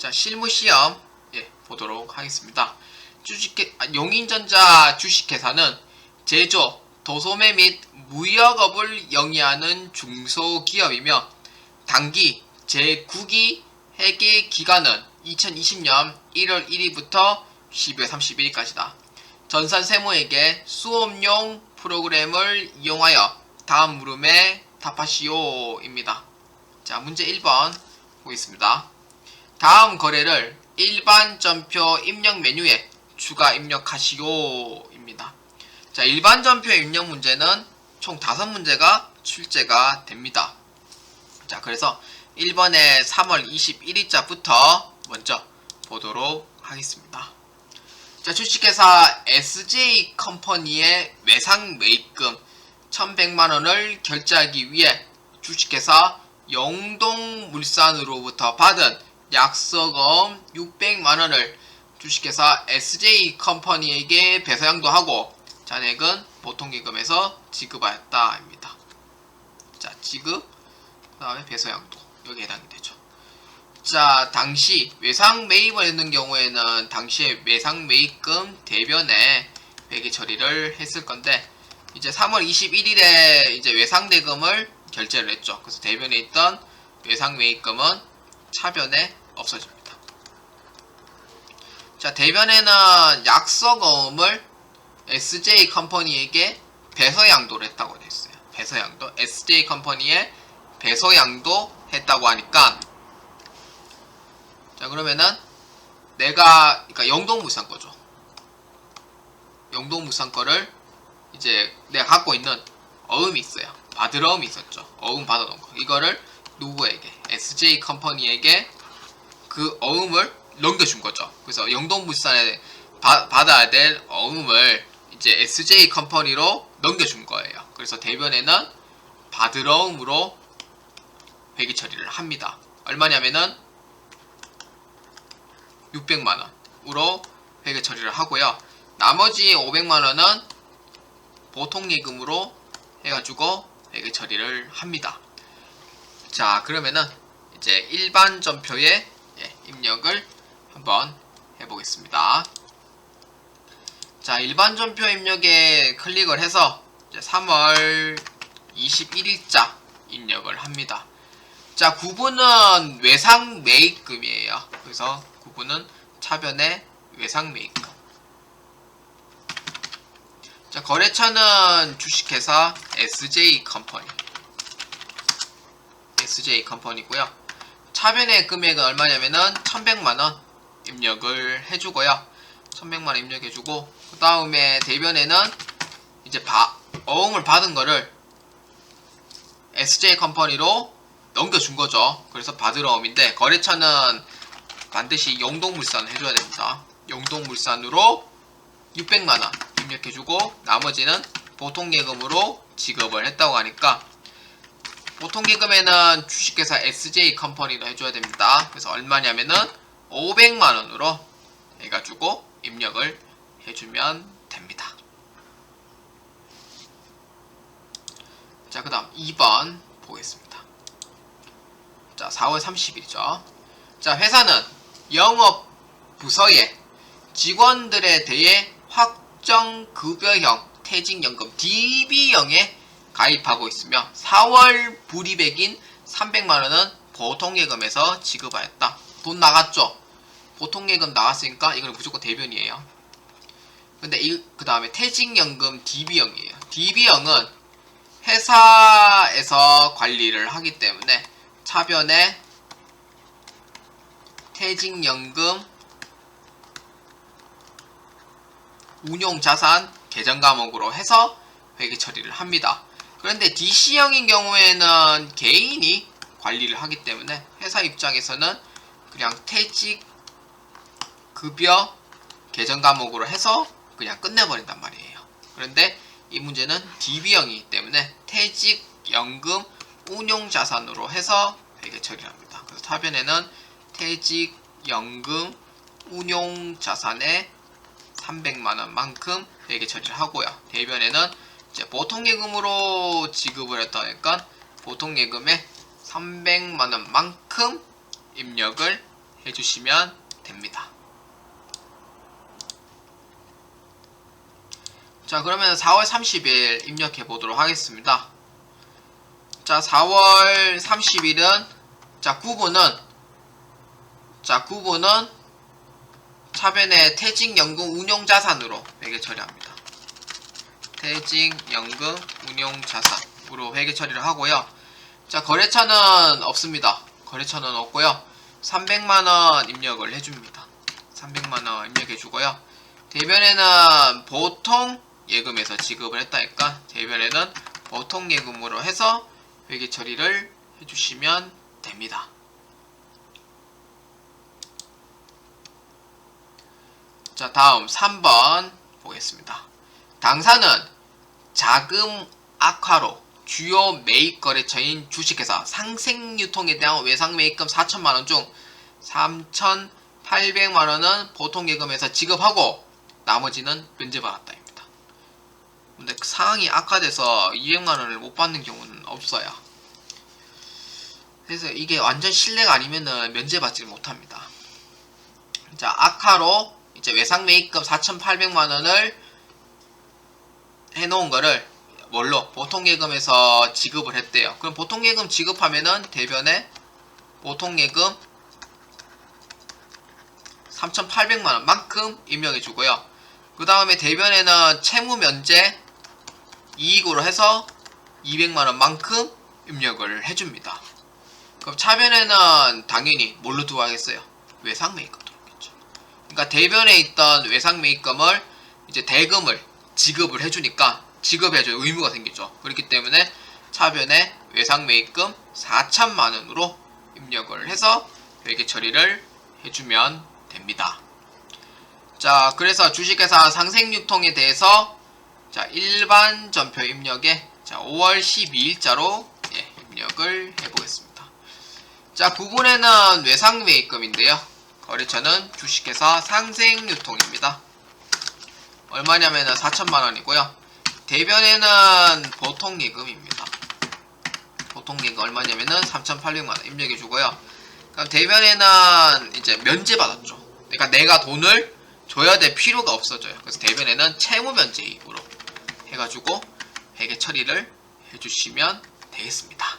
자, 실무 시험 보도록 하겠습니다. 용인전자 주식회사는 제조, 도소매 및 무역업을 영위하는 중소기업이며 당기 제9기 회계 기간은 2020년 1월 1일부터 12월 31일까지다. 전산 세무에게 수업용 프로그램을 이용하여 다음 물음에 답하시오입니다. 자, 문제 1번 보겠습니다. 다음 거래를 일반 전표 입력 메뉴에 추가 입력하시오입니다. 자, 일반 전표 입력 문제는 총 5문제가 출제가 됩니다. 자, 그래서 1번에 3월 21일자부터 먼저 보도록 하겠습니다. 자, 주식회사 SJ컴퍼니의 외상 매입금 1100만원을 결제하기 위해 주식회사 영동물산으로부터 받은 약속금 600만원을 주식회사 SJ컴퍼니에게 배상도 잔액은 보통기금에서 지급하였다입니다. 자, 지급, 그 다음에 배서양도 여기에 해당이 되죠. 자, 당시 외상 매입을 했는 경우에는 당시에 외상 매입금 대변에 회계 처리를 했을 건데, 이제 3월 21일에 이제 외상 대금을 결제를 했죠. 그래서 대변에 있던 외상 매입금은 차변에 없어집니다. 자, 대변에는 약속금을 SJ컴퍼니에게 배서양도를 했다고 됐어요. 배서양도, SJ컴퍼니에 배서양도 했다고 하니까, 자, 그러면은 그러니까 영동물산 거죠. 영동물산 거를 이제 내가 갖고 있는 어음이 있어요. 받으러 어음이 있었죠. 어음 받아놓은 거. 이거를 누구에게? SJ컴퍼니에게 그 어음을 넘겨준 거죠. 그래서 영동물산에 받아야 될 어음을 이제 SJ컴퍼니로 넘겨준 거예요. 그래서 대변에는 받으러 어음으로 회계 처리를 합니다. 얼마냐면은 600만원으로 회계 처리를 하고요. 나머지 500만원은 보통예금으로 해가지고 회계 처리를 합니다. 자, 그러면은 이제 일반 전표에 입력을 한번 해보겠습니다. 자, 일반 전표 입력에 클릭을 해서 이제 3월 21일자 입력을 합니다. 자, 구분은 외상 매입금이에요. 그래서 구분은 차변의 외상 매입금. 자, 거래처는 주식회사 SJ컴퍼니고요. 차변의 금액은 얼마냐면은 1100만원 입력을 해주고요. 1100만원 입력해주고, 그 다음에 대변에는 이제 어음을 받은 거를 SJ컴퍼니로 넘겨준 거죠. 그래서 받으러 어음인데, 거래처는 반드시 영동물산을 해줘야 됩니다. 영동물산으로 600만원 입력해주고, 나머지는 보통예금으로 지급을 했다고 하니까, 보통예금에는 주식회사 SJ컴퍼니로 해줘야 됩니다. 그래서 얼마냐면은 500만원으로 해가지고 입력을 해주면 됩니다. 자, 그 다음 2번 보겠습니다. 자, 4월 30일이죠. 자, 회사는 영업부서에 직원들에 대해 확정급여형 퇴직연금 DB형에 가입하고 있으며 4월 불이백인 300만원은 보통예금에서 지급하였다. 돈 나갔죠? 보통예금 나갔으니까 이건 무조건 대변이에요. 근데 그 다음에 퇴직연금 DB형이에요. DB형은 회사에서 관리를 하기 때문에 차변에 퇴직연금 운용자산 계정과목으로 해서 회계 처리를 합니다. 그런데 DC형인 경우에는 개인이 관리를 하기 때문에 회사 입장에서는 그냥 퇴직급여 계정과목으로 해서 그냥 끝내버린단 말이에요. 그런데 이 문제는 DB형이기 때문에 퇴직연금 운용자산으로 해서 회계 처리를 합니다. 그래서 차변에는 퇴직연금 운용자산의 300만원만큼 회계 처리를 하고요. 대변에는 이제 보통예금으로 지급을 했다니까 보통예금에 300만원만큼 입력을 해주시면 됩니다. 자, 그러면 4월 30일 입력해 보도록 하겠습니다. 자, 4월 30일은 구분은 차변의 퇴직연금 운용자산으로 회계 처리합니다. 퇴직연금 운용자산으로 회계 처리를 하고요. 자, 거래처는 없습니다. 거래처는 없고요. 300만원 입력을 해줍니다. 300만원 입력해주고요. 대변에는 보통 예금에서 지급을 했다니까 대변에는 보통 예금으로 해서 회계 처리를 해주시면 됩니다. 자, 다음 3번 보겠습니다. 당사는 자금 악화로 주요 매입 거래처인 주식회사 상생유통에 대한 외상 매입금 4천만원 중 3,800만원은 보통 예금에서 지급하고 나머지는 면제받았다입니다. 근데 상황이 악화돼서 200만원을 못 받는 경우는 없어요. 그래서 이게 완전 신뢰가 아니면은 면제받지 못합니다. 자, 악화로 이제 외상 매입금 4,800만원을 해놓은 거를 뭘로? 보통예금에서 지급을 했대요. 그럼 보통예금 지급하면은 대변에 보통예금 3,800만원만큼 입력해주고요. 그 다음에 대변에는 채무면제 이익으로 해서 200만원만큼 입력을 해줍니다. 그럼 차변에는 당연히 뭘로 들어가겠어요? 외상 매입금 들어오겠죠. 그러니까 대변에 있던 외상 매입금을 이제 대금을 지급을 해주니까 지급해줄 의무가 생기죠. 그렇기 때문에 차변에 외상 매입금 4천만원으로 입력을 해서 회계 처리를 해주면 됩니다. 자, 그래서 주식회사 상생유통에 대해서 자, 일반 전표 입력에 자, 5월 12일자로 입력을 해보겠습니다. 자, 부분에는 외상 매입금인데요. 거래처는 주식회사 상생유통입니다. 얼마냐면은 4천만원이고요. 대변에는 보통예금입니다. 보통예금 얼마냐면은 3,800만원 입력해주고요. 그럼 대변에는 이제 면제받았죠. 그러니까 내가 돈을 줘야 될 필요가 없어져요. 그래서 대변에는 채무면제이익으로 해가지고 회계 처리를 해주시면 되겠습니다.